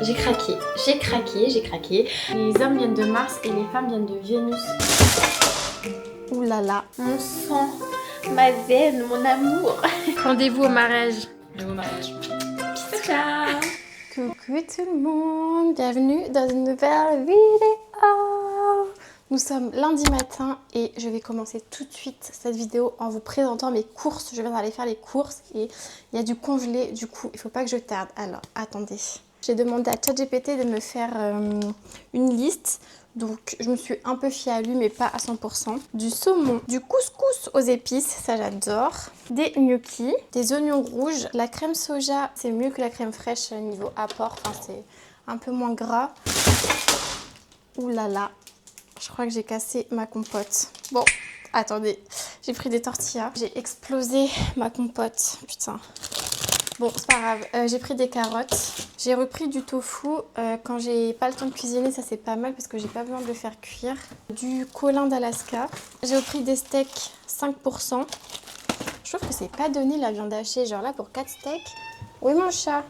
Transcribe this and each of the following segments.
J'ai craqué, j'ai craqué, j'ai craqué. Les hommes viennent de Mars et les femmes viennent de Vénus. Ouh là là, mon sang, ma veine, mon amour. Rendez-vous au mariage. Au mariage. Ciao. Coucou tout le monde, bienvenue dans une nouvelle vidéo. Nous sommes lundi matin et je vais commencer tout de suite cette vidéo en vous présentant mes courses. Je viens d'aller faire les courses et il y a du congelé, du coup il ne faut pas que je tarde. Alors attendez, j'ai demandé à ChatGPT de me faire une liste. Donc je me suis un peu fiée à lui mais pas à 100%. Du saumon, du couscous aux épices, ça j'adore. Des gnocchis, des oignons rouges. La crème soja, c'est mieux que la crème fraîche niveau apport. Enfin c'est un peu moins gras. Ouh là là, je crois que j'ai cassé ma compote. Bon, attendez, j'ai pris des tortillas. J'ai explosé ma compote, putain. Bon, c'est pas grave. J'ai pris des carottes. J'ai repris du tofu. Quand j'ai pas le temps de cuisiner, ça c'est pas mal parce que j'ai pas besoin de le faire cuire. Du colin d'Alaska. J'ai repris des steaks 5%. Je trouve que c'est pas donné la viande hachée. Genre là, pour 4 steaks. Oui, mon chat.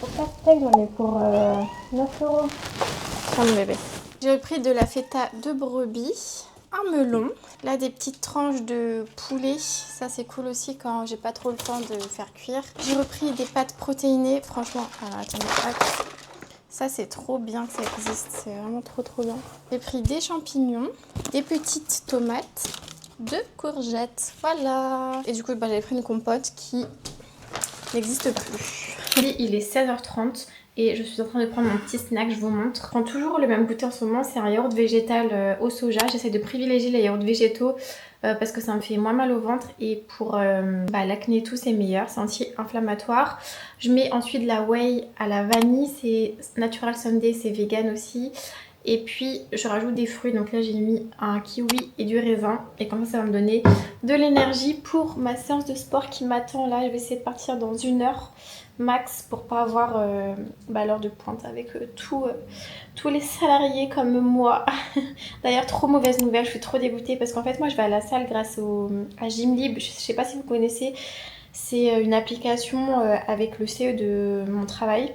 Pour 4 steaks, j'en ai pour 9 €. Tiens, mon bébé. J'ai repris de la feta de brebis. Un melon, là des petites tranches de poulet, ça c'est cool aussi quand j'ai pas trop le temps de faire cuire. J'ai repris des pâtes protéinées, franchement, alors attendez, hop. Ça c'est trop bien que ça existe, c'est vraiment trop bien. J'ai pris des champignons, des petites tomates, 2 courgettes, voilà. Et du coup j'avais pris une compote qui n'existe plus. Il est 16h30. Et je suis en train de prendre mon petit snack, je vous montre. Je prends toujours le même goûter en ce moment, c'est un yaourt végétal au soja. J'essaie de privilégier les yaourts végétaux parce que ça me fait moins mal au ventre. Et pour l'acné et tout, c'est meilleur, c'est anti-inflammatoire. Je mets ensuite la whey à la vanille, c'est Natural Sunday, c'est vegan aussi. Et puis je rajoute des fruits, donc là j'ai mis un kiwi et du raisin. Et comme ça va me donner de l'énergie pour ma séance de sport qui m'attend là. Je vais essayer de partir dans 1 heure max pour pas avoir l'heure de pointe avec tous les salariés comme moi. D'ailleurs trop mauvaise nouvelle, je suis trop dégoûtée parce qu'en fait moi je vais à la salle grâce à Gymlib. Je sais pas si vous connaissez, c'est une application avec le CE de mon travail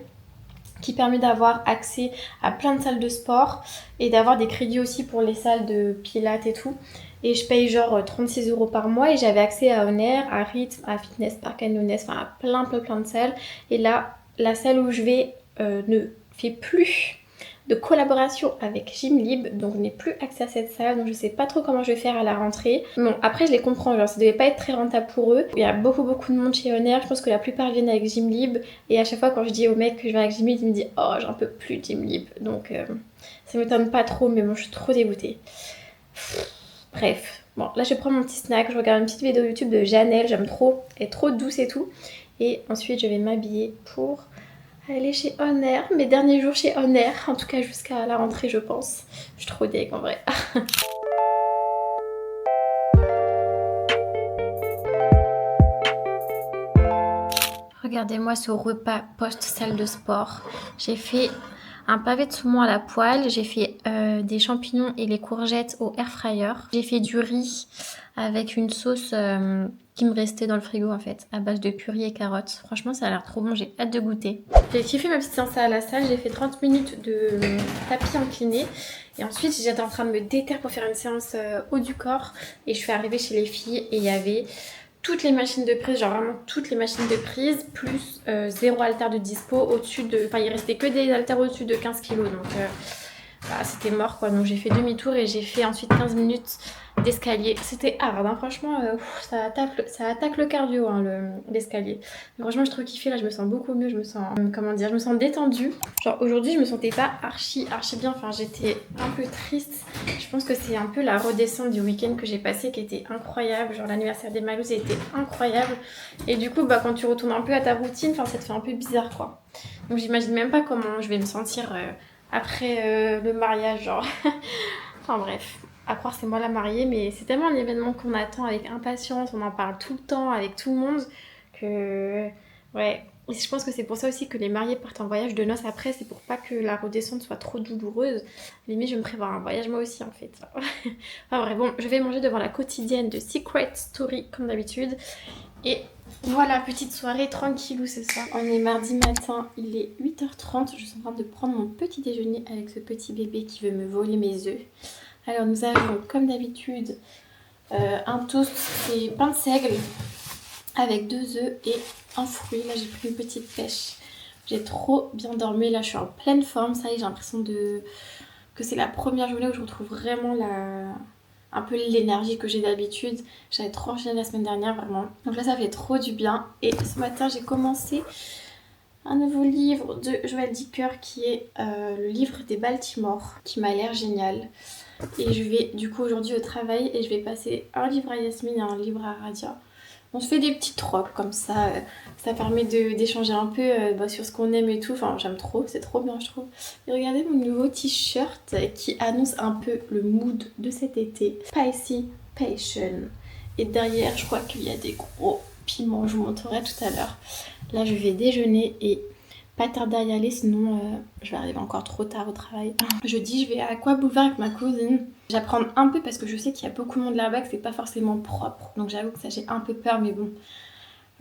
qui permet d'avoir accès à plein de salles de sport et d'avoir des crédits aussi pour les salles de pilates et tout. Et je paye genre 36 € par mois et j'avais accès à Honor, à Rythme, à Fitness Park Lyonnaise, enfin à plein de salles. Et là, la salle où je vais ne fait plus de collaboration avec Gymlib, donc je n'ai plus accès à cette salle, donc je sais pas trop comment je vais faire à la rentrée. Bon, après je les comprends, genre ça devait pas être très rentable pour eux. Il y a beaucoup de monde chez Honor, je pense que la plupart viennent avec Gymlib, et à chaque fois quand je dis au mec que je vais avec Gymlib, il me dit oh j'en peux plus de Gymlib, donc ça m'étonne pas trop, mais bon je suis trop dégoûtée. Bref, bon là je prends mon petit snack, je regarde une petite vidéo YouTube de Janelle, j'aime trop, elle est trop douce et tout, et ensuite je vais m'habiller pour aller chez Honor, mes derniers jours chez Honor, en tout cas jusqu'à la rentrée je pense. Je suis trop deg en vrai. Regardez-moi ce repas post-salle de sport. J'ai fait un pavé de saumon à la poêle, j'ai fait des champignons et les courgettes au air fryer. J'ai fait du riz avec une sauce qui me restait dans le frigo en fait, à base de purée et carottes. Franchement ça a l'air trop bon, j'ai hâte de goûter. J'ai kiffé ma petite séance à la salle, j'ai fait 30 minutes de tapis incliné. Et ensuite j'étais en train de me déterrer pour faire une séance haut du corps. Et je suis arrivée chez les filles et il y avait toutes les machines de prise, genre vraiment toutes les machines de prise, plus 0 haltère de dispo au-dessus de... Enfin il restait que des haltères au-dessus de 15 kg, donc c'était mort quoi. Donc j'ai fait demi-tour et j'ai fait ensuite 15 minutes d'escalier. C'était hard hein, franchement, ça attaque le cardio hein, l'escalier. Franchement j'ai trop kiffé, là je me sens beaucoup mieux, je me sens, comment dire, je me sens détendue. Genre aujourd'hui je me sentais pas archi bien, enfin j'étais un peu triste. Je pense que c'est un peu la redescente du week-end que j'ai passé qui était incroyable, genre l'anniversaire des Malouses était incroyable. Et du coup quand tu retournes un peu à ta routine, ça te fait un peu bizarre quoi. Donc j'imagine même pas comment je vais me sentir après le mariage genre. Enfin bref. À croire c'est moi la mariée, mais c'est tellement un événement qu'on attend avec impatience, on en parle tout le temps avec tout le monde que ouais. Et je pense que c'est pour ça aussi que les mariés partent en voyage de noces après, c'est pour pas que la redescente soit trop douloureuse. Limite je me prévois un voyage moi aussi en fait. Enfin bref, bon je vais manger devant la quotidienne de Secret Story comme d'habitude. Et Voilà, petite soirée tranquillou, c'est ça. On est mardi matin, il est 8h30. Je suis en train de prendre mon petit déjeuner avec ce petit bébé qui veut me voler mes œufs. Alors nous avons comme d'habitude un toast et pain de seigle avec 2 œufs et un fruit. Là j'ai pris une petite pêche. J'ai trop bien dormi, là je suis en pleine forme. Ça y est, j'ai l'impression que c'est la première journée où je retrouve vraiment un peu l'énergie que j'ai d'habitude. J'avais trop enchaîné la semaine dernière vraiment. Donc là ça fait trop du bien. Et ce matin j'ai commencé un nouveau livre de Joël Dicker qui est le livre des Baltimore, qui m'a l'air génial. Et je vais du coup aujourd'hui au travail et je vais passer un livre à Yasmine et un livre à Radia. On se fait des petites trocs comme ça, ça permet d'échanger un peu sur ce qu'on aime et tout. Enfin j'aime trop, c'est trop bien je trouve. Et regardez mon nouveau t-shirt qui annonce un peu le mood de cet été. Spicy Passion. Et derrière je crois qu'il y a des gros piments, je vous montrerai tout à l'heure. Là je vais déjeuner et pas tarder à y aller sinon je vais arriver encore trop tard au travail. Jeudi je vais à Aqua Boulevard avec ma cousine. J'apprends un peu parce que je sais qu'il y a beaucoup de monde là-bas, que c'est pas forcément propre. Donc j'avoue que ça j'ai un peu peur mais bon.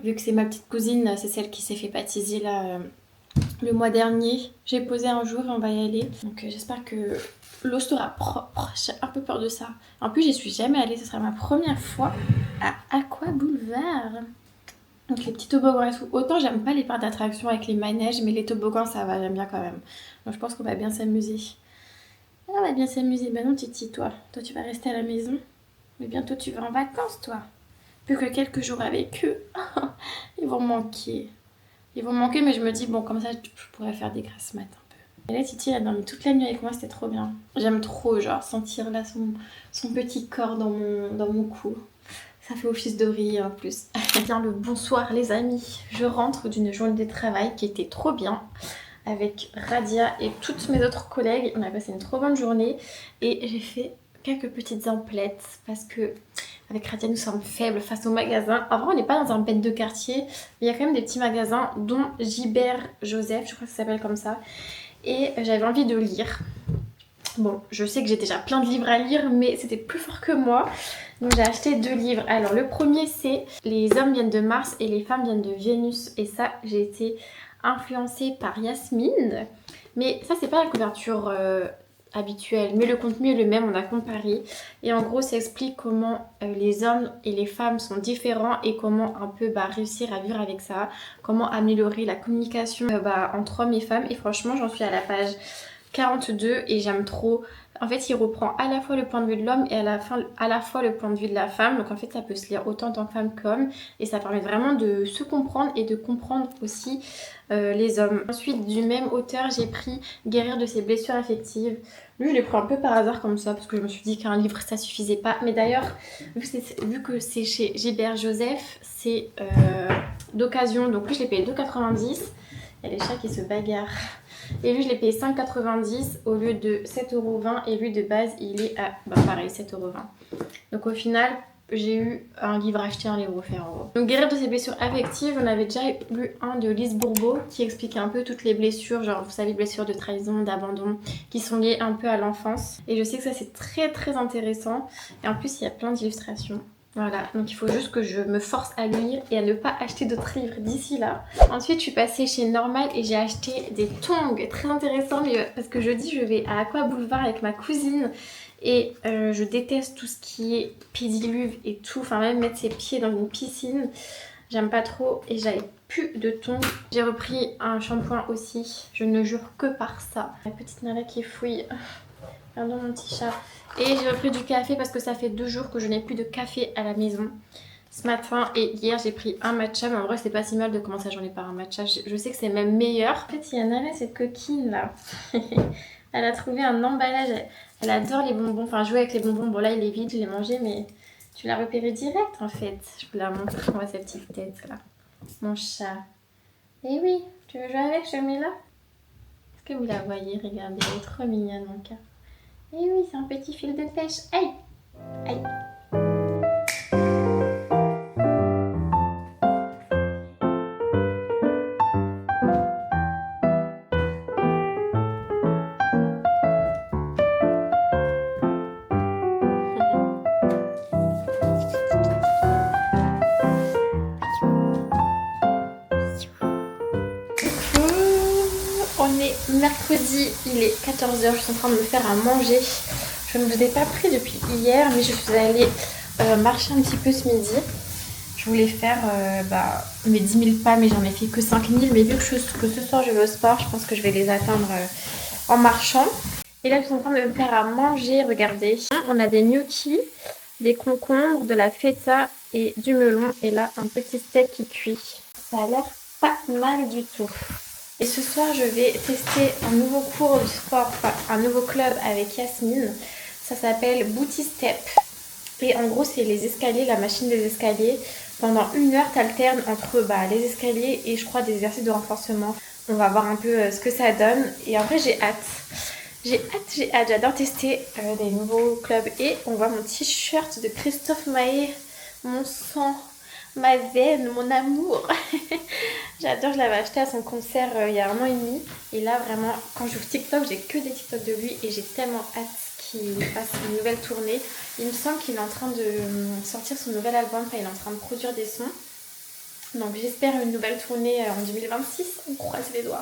Vu que c'est ma petite cousine, c'est celle qui s'est fait baptiser là le mois dernier. J'ai posé un jour et on va y aller. Donc j'espère que l'eau sera propre. J'ai un peu peur de ça. En plus j'y suis jamais allée, ce sera ma première fois à Aqua Boulevard. Donc les petits toboggans et tout. Autant j'aime pas les parcs d'attraction avec les manèges, mais les toboggans ça va, j'aime bien quand même. Donc je pense qu'on va bien s'amuser. On va bien s'amuser. Ben non Titi, toi tu vas rester à la maison. Mais bientôt tu vas en vacances toi. Plus que quelques jours avec eux. Ils vont manquer. Ils vont manquer mais je me dis bon comme ça je pourrais faire des grasses mat un peu. Et là Titi elle a dormi toute la nuit avec moi, c'était trop bien. J'aime trop genre sentir là son petit corps dans mon cou. Ça fait office d'oreiller en plus. Bien le bonsoir les amis. Je rentre d'une journée de travail qui était trop bien avec Radia et toutes mes autres collègues. On a passé une trop bonne journée et j'ai fait quelques petites emplettes parce que avec Radia nous sommes faibles face aux magasins. En vrai on n'est pas dans un bête de quartier mais il y a quand même des petits magasins dont Gilbert Joseph, je crois que ça s'appelle comme ça. Et j'avais envie de lire. Bon, je sais que j'ai déjà plein de livres à lire, mais c'était plus fort que moi. Donc j'ai acheté 2 livres. Alors le premier c'est Les hommes viennent de Mars et les femmes viennent de Vénus. Et ça, j'ai été influencée par Yasmine. Mais ça, c'est pas la couverture habituelle. Mais le contenu est le même, on a comparé. Et en gros, ça explique comment les hommes et les femmes sont différents et comment un peu réussir à vivre avec ça. Comment améliorer la communication entre hommes et femmes. Et franchement, j'en suis à la page 42 et j'aime trop. En fait il reprend à la fois le point de vue de l'homme et à la fois le point de vue de la femme. Donc en fait ça peut se lire autant en tant que femme qu'homme. Et ça permet vraiment de se comprendre et de comprendre aussi les hommes. Ensuite du même auteur j'ai pris Guérir de ses blessures affectives. Lui je l'ai pris un peu par hasard comme ça parce que je me suis dit qu'un livre ça suffisait pas. Mais d'ailleurs vu que c'est chez Gilbert Joseph c'est d'occasion. Donc lui je l'ai payé 2,90 €. Il y a les chats qui se bagarrent. Et lui je l'ai payé 5,90 € au lieu de 7,20 € et lui de base il est à pareil 7,20 €. Donc au final j'ai eu un livre acheté, un livre offert en gros. Donc Guérir de ses blessures affectives, on avait déjà lu un de Lise Bourbeau qui expliquait un peu toutes les blessures, genre vous savez blessures de trahison, d'abandon, qui sont liées un peu à l'enfance. Et je sais que ça c'est très très intéressant et en plus il y a plein d'illustrations. Voilà, donc il faut juste que je me force à lire et à ne pas acheter d'autres livres d'ici là. Ensuite, je suis passée chez Normal et j'ai acheté des tongs, très intéressants, mais parce que jeudi, je vais à Aqua Boulevard avec ma cousine et je déteste tout ce qui est pédiluve et tout, enfin même mettre ses pieds dans une piscine, j'aime pas trop et j'avais plus de tongs. J'ai repris un shampoing aussi, je ne jure que par ça. La petite Nala qui fouille, pardon mon petit chat. Et j'ai repris du café parce que ça fait 2 jours que je n'ai plus de café à la maison. Ce matin et hier j'ai pris un matcha, mais en vrai c'est pas si mal de commencer la journée par un matcha. Je sais que c'est même meilleur. En fait il y a Nala, cette coquine là. Elle a trouvé un emballage. Elle adore les bonbons, enfin jouer avec les bonbons. Bon là il est vide, je l'ai mangé mais tu l'as repéré direct en fait. Je vous la montre, on voit sa petite tête là. Mon chat. Eh oui, tu veux jouer avec, je le mets là. Est-ce que vous la voyez? Regardez, elle est trop mignonne mon cœur. Eh oui, c'est un petit fil de pêche. Aïe! Aïe! mercredi, il est 14h, je suis en train de me faire à manger. Je ne vous ai pas pris depuis hier, mais je suis allée marcher un petit peu ce midi. Je voulais faire mes 10 000 pas, mais j'en ai fait que 5 000. Mais vu que ce soir je vais au sport, je pense que je vais les atteindre en marchant. Et là, je suis en train de me faire à manger. Regardez, on a des gnocchis, des concombres, de la feta et du melon. Et là, un petit steak qui cuit. Ça a l'air pas mal du tout. Et ce soir, je vais tester un nouveau cours de sport, enfin un nouveau club avec Yasmine. Ça s'appelle Booty Step. Et en gros, c'est les escaliers, la machine des escaliers. Pendant 1 heure, tu alternes entre les escaliers et je crois des exercices de renforcement. On va voir un peu ce que ça donne. Et en vrai, j'ai hâte. J'ai hâte. J'adore tester des nouveaux clubs. Et on voit mon t-shirt de Christophe Maé. Mon sang, ma veine, mon amour. J'adore, je l'avais acheté à son concert il y a 1 an et demi. Et là, vraiment, quand j'ouvre TikTok, j'ai que des TikTok de lui. Et j'ai tellement hâte qu'il fasse une nouvelle tournée. Il me semble qu'il est en train de sortir son nouvel album, enfin il est en train de produire des sons. Donc j'espère une nouvelle tournée en 2026, on croise les doigts.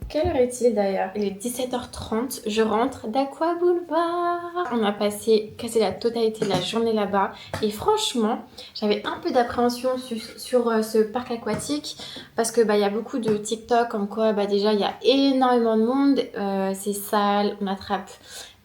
Quelle heure est-il d'ailleurs? Il est 17h30, je rentre d'Aqua Boulevard. On a passé quasi la totalité de la journée là-bas et franchement, j'avais un peu d'appréhension sur ce parc aquatique parce que il y a beaucoup de TikTok comme quoi déjà il y a énormément de monde, c'est sale, on attrape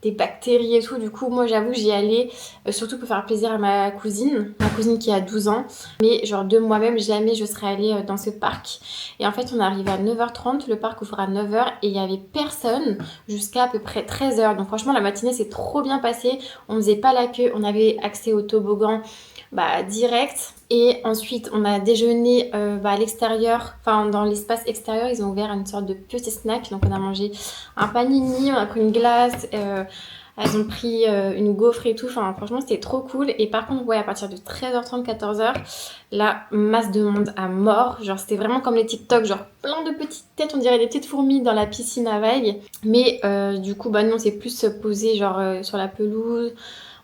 des bactéries et tout. Du coup, moi j'avoue, j'y allais surtout pour faire plaisir à ma cousine qui a 12 ans. Mais genre de moi-même, jamais je serais allée dans ce parc. Et en fait, on est arrivé à 9h30, le parc ouvre à 9h et il y avait personne jusqu'à peu près 13h. Donc franchement, la matinée s'est trop bien passée. On faisait pas la queue, on avait accès au toboggan direct. Et ensuite, on a déjeuné à l'extérieur, enfin dans l'espace extérieur, ils ont ouvert une sorte de petit snack. Donc on a mangé un panini, on a pris une glace, elles ont pris une gaufre et tout. Enfin franchement, c'était trop cool. Et par contre, ouais, à partir de 13h30, 14h, la masse de monde à mort. Genre c'était vraiment comme les TikTok, genre plein de petites têtes, on dirait des petites fourmis dans la piscine à vagues. Mais du coup, nous on s'est plus posé genre sur la pelouse.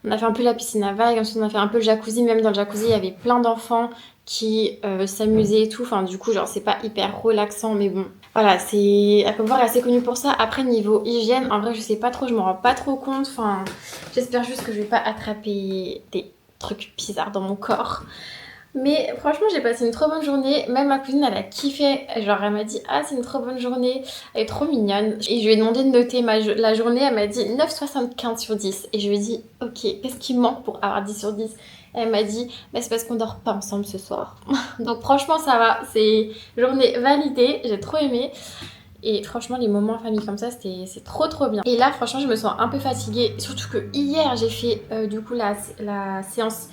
On a fait un peu la piscine à vagues, ensuite on a fait un peu le jacuzzi. Même dans le jacuzzi, il y avait plein d'enfants qui s'amusaient et tout. Enfin, du coup, genre, c'est pas hyper relaxant, mais bon. Voilà, Aquaboulevard est assez connu pour ça. Après, niveau hygiène, en vrai, je sais pas trop, je me rends pas trop compte. Enfin, j'espère juste que je vais pas attraper des trucs bizarres dans mon corps. Mais franchement, j'ai passé une trop bonne journée. Même ma cousine, elle a kiffé. Genre, elle m'a dit « Ah, c'est une trop bonne journée. Elle est trop mignonne. » Et je lui ai demandé de noter la journée. Elle m'a dit 9,75 sur 10. Et je lui ai dit « Ok, qu'est-ce qui manque pour avoir 10 sur 10 ?» Elle m'a dit c'est parce qu'on dort pas ensemble ce soir. Donc franchement, ça va. C'est journée validée. J'ai trop aimé. Et franchement, les moments en famille comme ça, c'est trop bien. Et là, franchement, je me sens un peu fatiguée. Surtout que hier, j'ai fait du coup la séance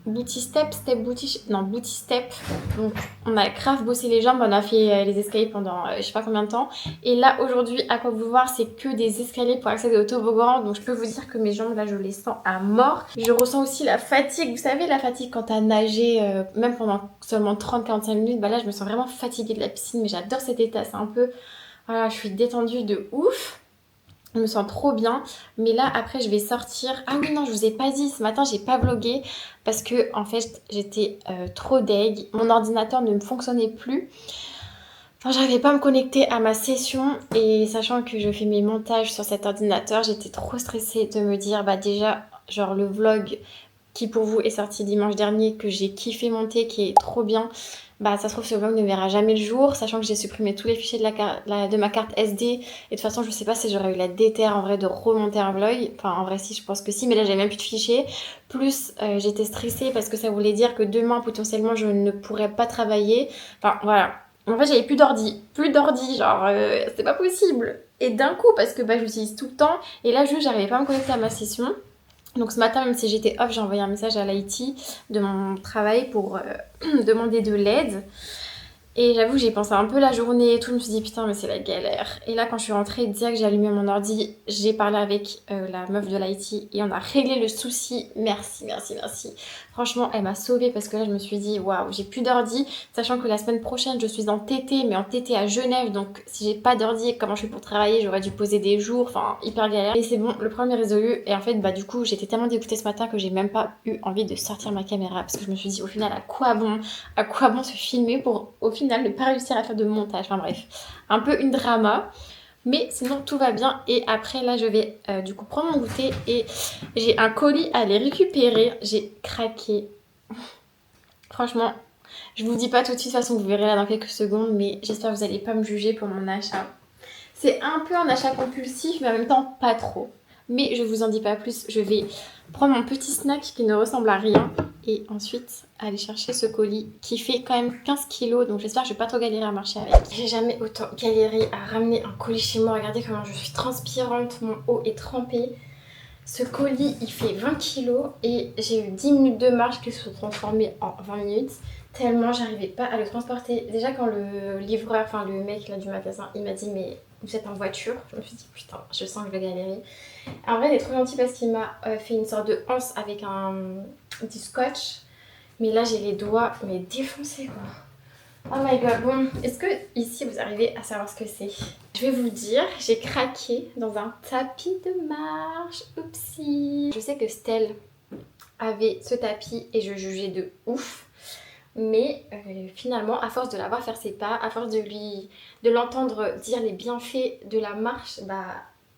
Booty Step. Donc, on a grave bossé les jambes. On a fait les escaliers pendant je sais pas combien de temps. Et là, aujourd'hui, à quoi vous voir, c'est que des escaliers pour accéder au toboggan. Donc, je peux vous dire que mes jambes, là, je les sens à mort. Je ressens aussi la fatigue. Vous savez, la fatigue quand t'as nagé, même pendant seulement 30-45 minutes. Là, je me sens vraiment fatiguée de la piscine. Mais j'adore cet état. C'est un peu... Voilà, je suis détendue de ouf. Je me sens trop bien. Mais là, après, je vais sortir. Ah oui, non, je vous ai pas dit. Ce matin, j'ai pas vlogué parce que, en fait, j'étais trop deg. Mon ordinateur ne me fonctionnait plus. Enfin, j'arrivais pas à me connecter à ma session. Et sachant que je fais mes montages sur cet ordinateur, j'étais trop stressée de me dire, déjà, genre le vlog qui pour vous est sorti dimanche dernier, que j'ai kiffé monter, qui est trop bien. Ça se trouve ce vlog ne verra jamais le jour, sachant que j'ai supprimé tous les fichiers de ma carte SD. Et de toute façon, je sais pas si j'aurais eu la déterre en vrai de remonter un vlog. Enfin, en vrai, si, je pense que si, mais là, j'avais même plus de fichiers. Plus, j'étais stressée parce que ça voulait dire que demain, potentiellement, je ne pourrais pas travailler. Enfin, voilà. En fait, j'avais plus d'ordi, genre, c'est pas possible. Et d'un coup, parce que j'utilise tout le temps. Et là, j'arrivais pas à me connecter à ma session. Donc ce matin, même si j'étais off, j'ai envoyé un message à l'IT de mon travail pour demander de l'aide. Et j'avoue, j'ai pensé un peu la journée et tout, je me suis dit putain mais c'est la galère. Et là quand je suis rentrée, direct j'ai allumé mon ordi, j'ai parlé avec la meuf de l'IT et on a réglé le souci. Merci, merci, merci. Franchement, elle m'a sauvée parce que là je me suis dit waouh, j'ai plus d'ordi, sachant que la semaine prochaine je suis en TT, mais en TT à Genève, donc si j'ai pas d'ordi, comment je fais pour travailler, j'aurais dû poser des jours, enfin hyper galère. Et c'est bon, le problème est résolu. Et en fait bah du coup j'étais tellement dégoûtée ce matin que j'ai même pas eu envie de sortir ma caméra parce que je me suis dit au final à quoi bon se filmer pour au final ne pas réussir à faire de montage. Enfin bref, un peu une drama. Mais sinon tout va bien et après là je vais du coup prendre mon goûter et j'ai un colis à aller récupérer. J'ai craqué. Franchement, je vous dis pas tout de suite, de toute façon vous verrez là dans quelques secondes, mais j'espère que vous allez pas me juger pour mon achat. C'est un peu un achat compulsif mais en même temps pas trop. Mais je vous en dis pas plus, je vais prendre mon petit snack qui ne ressemble à rien et ensuite aller chercher ce colis qui fait quand même 15 kilos, donc j'espère que je vais pas trop galérer à marcher avec. J'ai jamais autant galéré à ramener un colis chez moi, regardez comment je suis transpirante, mon haut est trempé. Ce colis il fait 20 kilos et j'ai eu 10 minutes de marche qui se sont transformées en 20 minutes tellement j'arrivais pas à le transporter. Déjà quand le livreur, enfin le mec là du magasin, il m'a dit mais vous êtes en voiture, je me suis dit putain je sens que je vais galérer. En vrai il est trop gentil parce qu'il m'a fait une sorte de anse avec du scotch, mais là j'ai les doigts mais défoncés quoi. Oh my god, bon, est-ce que ici vous arrivez à savoir ce que c'est? Je vais vous dire, j'ai craqué dans un tapis de marche, oupsie. Je sais que Stell avait ce tapis et je jugeais de ouf. Mais finalement, à force de la voir faire ses pas, à force de l'entendre dire les bienfaits de la marche, bah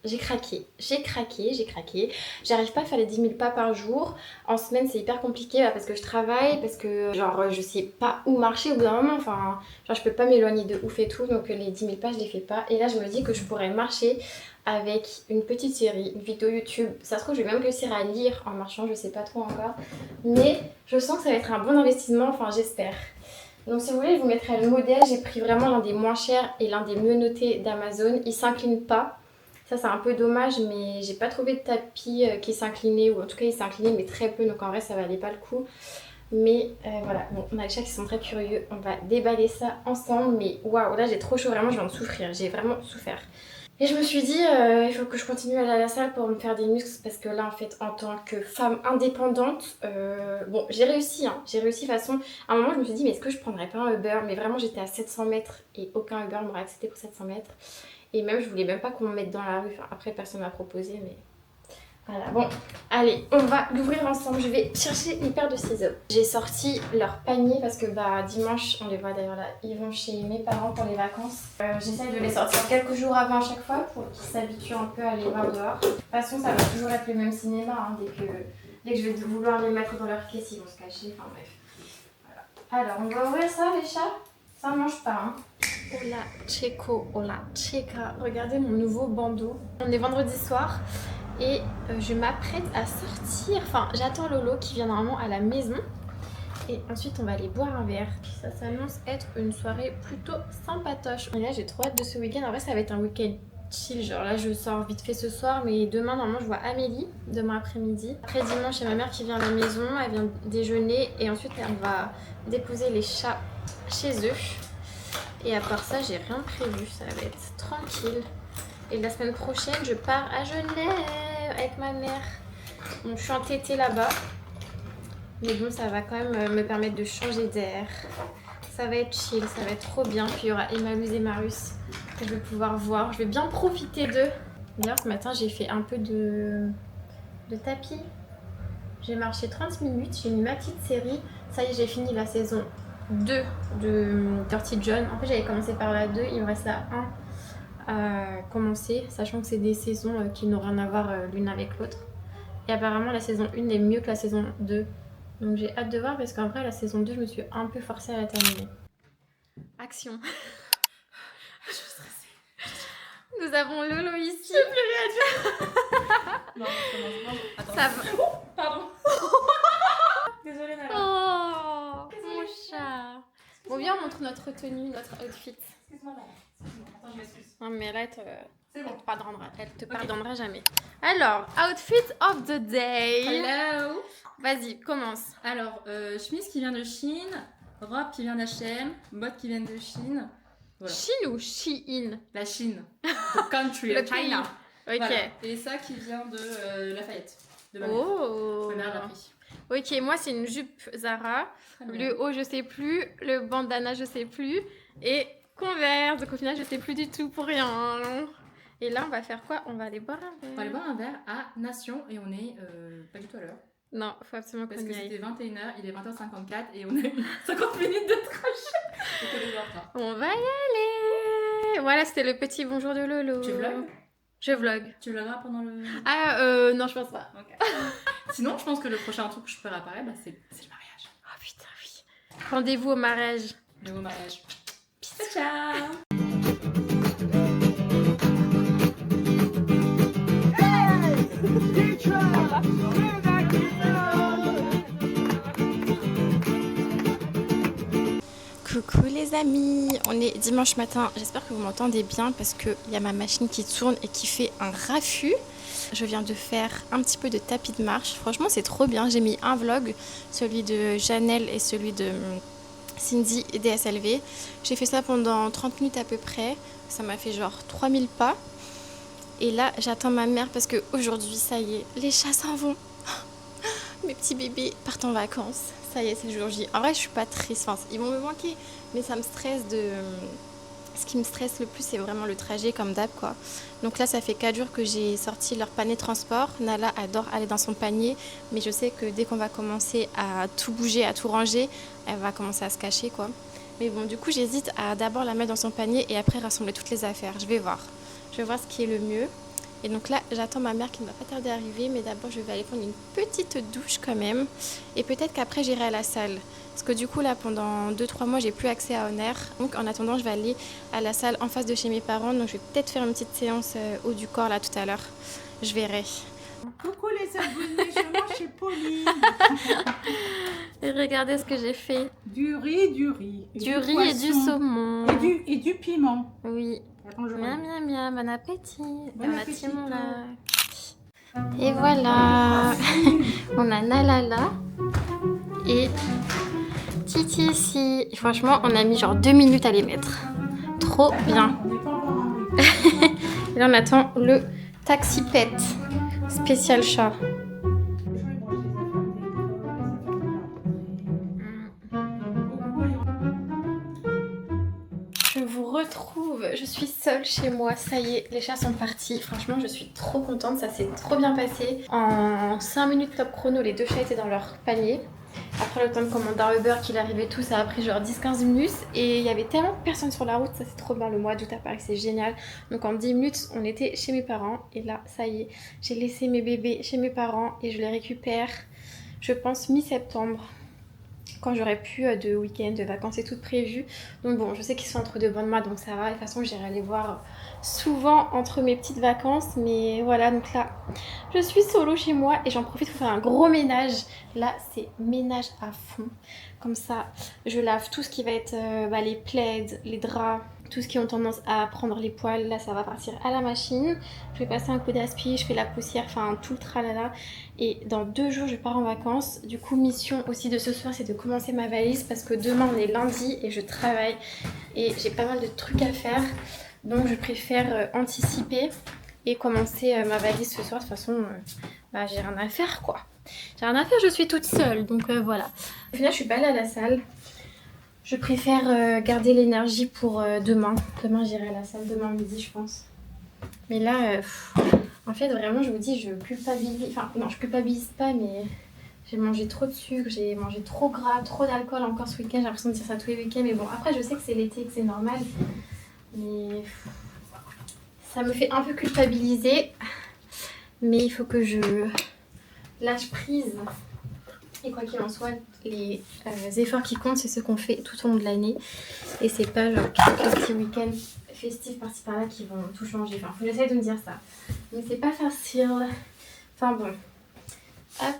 j'ai craqué. J'arrive pas à faire les 10 000 pas par jour. En semaine, c'est hyper compliqué parce que je travaille, parce que genre je sais pas où marcher au bout d'un moment. Enfin, genre je peux pas m'éloigner de ouf et tout, donc les 10 000 pas, je les fais pas. Et là, je me dis que je pourrais marcher avec une petite série, une vidéo YouTube. Ça se trouve, je vais même réussir à lire en marchant, je sais pas trop encore. Mais je sens que ça va être un bon investissement, enfin j'espère. Donc si vous voulez, je vous mettrai le modèle. J'ai pris vraiment l'un des moins chers et l'un des mieux notés d'Amazon. Il s'incline pas. Ça c'est un peu dommage, mais j'ai pas trouvé de tapis qui s'inclinait, ou en tout cas il s'inclinait mais très peu, donc en vrai ça valait pas le coup. Mais voilà, bon, on a les chats qui sont très curieux, on va déballer ça ensemble. Mais waouh, là j'ai trop chaud, vraiment je viens de souffrir, j'ai vraiment souffert. Et je me suis dit, il faut que je continue à aller à la salle pour me faire des muscles parce que là, en fait, en tant que femme indépendante, bon, j'ai réussi, hein, j'ai réussi de toute façon. À un moment, je me suis dit, mais est-ce que je prendrais pas un Uber? Mais vraiment, j'étais à 700 mètres et aucun Uber m'aurait accepté pour 700 mètres. Et même, je voulais même pas qu'on me mette dans la rue. Enfin, après, personne m'a proposé, mais voilà. Bon, allez, on va l'ouvrir ensemble. Je vais chercher une paire de ciseaux. J'ai sorti leur panier parce que bah dimanche, on les voit d'ailleurs là, ils vont chez mes parents pour les vacances. J'essaie de les sortir quelques jours avant à chaque fois pour qu'ils s'habituent un peu à les voir dehors. De toute façon, ça va toujours être le même cinéma. Hein, dès que je vais vouloir les mettre dans leur caisse, ils vont se cacher. Enfin bref. Voilà. Alors, on va ouvrir ça, les chats. Ça mange pas, hein. Hola Checo, hola Checa. Regardez mon nouveau bandeau. On est vendredi soir. Et je m'apprête à sortir, enfin j'attends Lolo qui vient normalement à la maison. Et ensuite on va aller boire un verre. Ça s'annonce être une soirée plutôt sympatoche. Et là j'ai trop hâte de ce week-end, en vrai ça va être un week-end chill. Genre là je sors vite fait ce soir, mais demain normalement je vois Amélie, demain après-midi. Après dimanche il y a ma mère qui vient à la maison, elle vient déjeuner. Et ensuite elle va déposer les chats chez eux. Et à part ça j'ai rien prévu, ça va être tranquille. Et la semaine prochaine, je pars à Genève avec ma mère. Donc, je suis en TT là-bas. Mais bon, ça va quand même me permettre de changer d'air. Ça va être chill, ça va être trop bien. Puis il y aura Emmaüs et Marus que je vais pouvoir voir. Je vais bien profiter d'eux. D'ailleurs, ce matin, j'ai fait un peu de tapis. J'ai marché 30 minutes. J'ai mis ma petite série. Ça y est, j'ai fini la saison 2 de Dirty John. En fait, j'avais commencé par la 2. Il me reste la 1. À commencer, sachant que c'est des saisons qui n'ont rien à voir l'une avec l'autre. Et apparemment la saison 1 est mieux que la saison 2. Donc j'ai hâte de voir parce qu'en vrai la saison 2 je me suis un peu forcée à la terminer. Action. Je suis stressée. Nous avons Lolo ici. Je peux plus rien dire. Non, attends. Ça va. Oh, pardon. Désolée Nala. Oh, mon chat. Bon, viens on montre notre tenue, notre outfit. Excuse-moi Nala. Attends, je m'excuse. Non mais là, elle te pardonnera jamais. Alors, outfit of the day. Hello. Vas-y, commence. Alors, chemise qui vient de Chine. robe qui vient d'H&M, bottes qui viennent de Chine. Voilà. Chine ou Shein? La Chine. The country, Le China. pays. Ok. Voilà. Et ça qui vient de Lafayette. De ma mère. Oh. Ma mère l'a pris. Ok, moi c'est une jupe Zara. Le haut je sais plus, le bandana je sais plus. Et Converse, donc au final je sais plus du tout pour rien. Et là on va faire quoi? On va aller boire un verre. On va aller boire un verre à Nation et on est pas du tout à l'heure. Non, faut absolument qu'on Parce que y aille. c'était 21h, il est 20h54 et on a eu 50 minutes de trajet. Donc on est en retard. On va y aller. Voilà, c'était le petit bonjour de Lolo. Tu vlogs? Je vlog. Tu vloggeras pendant le... Ah, non, je pense pas. Okay. Sinon, je pense que le prochain truc que je peux réparer, bah, c'est le mariage. Oh putain, oui. Rendez-vous au mariage. Le beau mariage. Peace. Ciao. Coucou les amis, on est dimanche matin, j'espère que vous m'entendez bien parce qu'il y a ma machine qui tourne et qui fait un raffut. Je viens de faire un petit peu de tapis de marche, franchement c'est trop bien, j'ai mis un vlog, celui de Janelle et celui de Cindy et DSLV. J'ai fait ça pendant 30 minutes à peu près, ça m'a fait genre 3000 pas. Et là j'attends ma mère parce qu'aujourd'hui ça y est, les chats s'en vont. Mes petits bébés partent en vacances. Ça y est, c'est le jour J. En vrai, je suis pas triste. Enfin, ils vont me manquer, mais ça me stresse de... Ce qui me stresse le plus, c'est vraiment le trajet, comme d'hab, quoi. Donc là, ça fait 4 jours que j'ai sorti leur panier transport. Nala adore aller dans son panier, mais je sais que dès qu'on va commencer à tout bouger, à tout ranger, elle va commencer à se cacher, quoi. Mais bon, du coup, j'hésite à d'abord la mettre dans son panier et après rassembler toutes les affaires. Je vais voir. Je vais voir ce qui est le mieux. Et donc là, j'attends ma mère qui ne va pas tarder à arriver, mais d'abord je vais aller prendre une petite douche quand même. Et peut-être qu'après j'irai à la salle. Parce que du coup là, pendant 2-3 mois, j'ai plus accès à Honor. Donc en attendant, je vais aller à la salle en face de chez mes parents. Donc je vais peut-être faire une petite séance haut du corps là tout à l'heure. Je verrai. Coucou les abonnés, je mange chez Pauline. Et regardez ce que j'ai fait. Du riz. Du riz et du saumon. Et du piment. Oui. Attends, je Miam, regarde. miam, miam, bon appétit. Bon appétit, Là. Et voilà. On a Nalala et Titi ici. Et franchement, on a mis genre 2 minutes à les mettre. Trop bien. On n'est pas encore arrivé. Et là, on attend le taxi pet spécial chat. Je vous retrouve, je suis seule chez moi, ça y est, les chats sont partis. Franchement, je suis trop contente, ça s'est trop bien passé. En 5 minutes top chrono, les 2 chats étaient dans leur panier. Après le temps de commander un Uber qu'il arrivait tout, ça a pris genre 10-15 minutes. Et il y avait tellement de personnes sur la route, ça c'est trop bien, le mois d'août à Paris, c'est génial. Donc en 10 minutes, on était chez mes parents. Et là, ça y est, j'ai laissé mes bébés chez mes parents et je les récupère, je pense, mi-septembre. Quand j'aurai plus de week-end, de vacances et tout prévu. Donc bon, je sais qu'ils sont entre de bonnes mains, donc ça va. De toute façon, j'irai les voir souvent entre mes petites vacances. Mais voilà, donc là, je suis solo chez moi et j'en profite pour faire un gros ménage. Là, c'est ménage à fond. Comme ça, je lave tout ce qui va être les plaids, les draps, tout ce qui ont tendance à prendre les poils. Là, ça va partir à la machine. Je vais passer un coup d'aspi, je fais la poussière, enfin tout le tralala. Et dans 2 jours, je pars en vacances. Du coup, mission aussi de ce soir, c'est de commencer ma valise parce que demain, on est lundi et je travaille. Et j'ai pas mal de trucs à faire. Donc, je préfère anticiper et commencer ma valise ce soir. De toute façon, j'ai rien à faire, quoi. J'ai rien à faire, je suis toute seule. Donc, voilà. Au final, je suis pas allée à la salle. Je préfère garder l'énergie pour demain. Demain, j'irai à la salle, demain midi, je pense. Mais là, en fait, vraiment, je vous dis, je culpabilise. Enfin, non, je culpabilise pas, mais j'ai mangé trop de sucre, j'ai mangé trop gras, trop d'alcool encore ce week-end. J'ai l'impression de dire ça tous les week-ends. Mais bon, après, je sais que c'est l'été, que c'est normal. Mais ça me fait un peu culpabiliser. Mais il faut que je lâche prise. Et quoi qu'il en soit, les efforts qui comptent, c'est ce qu'on fait tout au long de l'année. Et c'est pas genre quelques petits week-ends festifs par-ci par-là qui vont tout changer. Enfin, faut que j'essaie de me dire ça. Mais c'est pas facile. Enfin bon. Hop.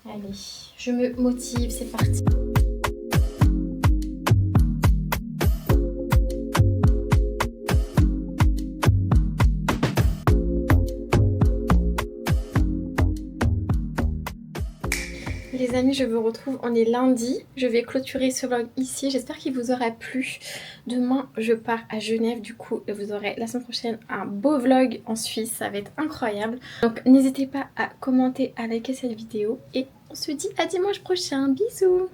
Allez, je me motive, c'est parti. Les amis, je vous retrouve, on est lundi. Je vais clôturer ce vlog ici. J'espère qu'il vous aura plu. Demain, je pars à Genève. Du coup, vous aurez la semaine prochaine un beau vlog en Suisse. Ça va être incroyable. Donc, n'hésitez pas à commenter, à liker cette vidéo. Et on se dit à dimanche prochain. Bisous!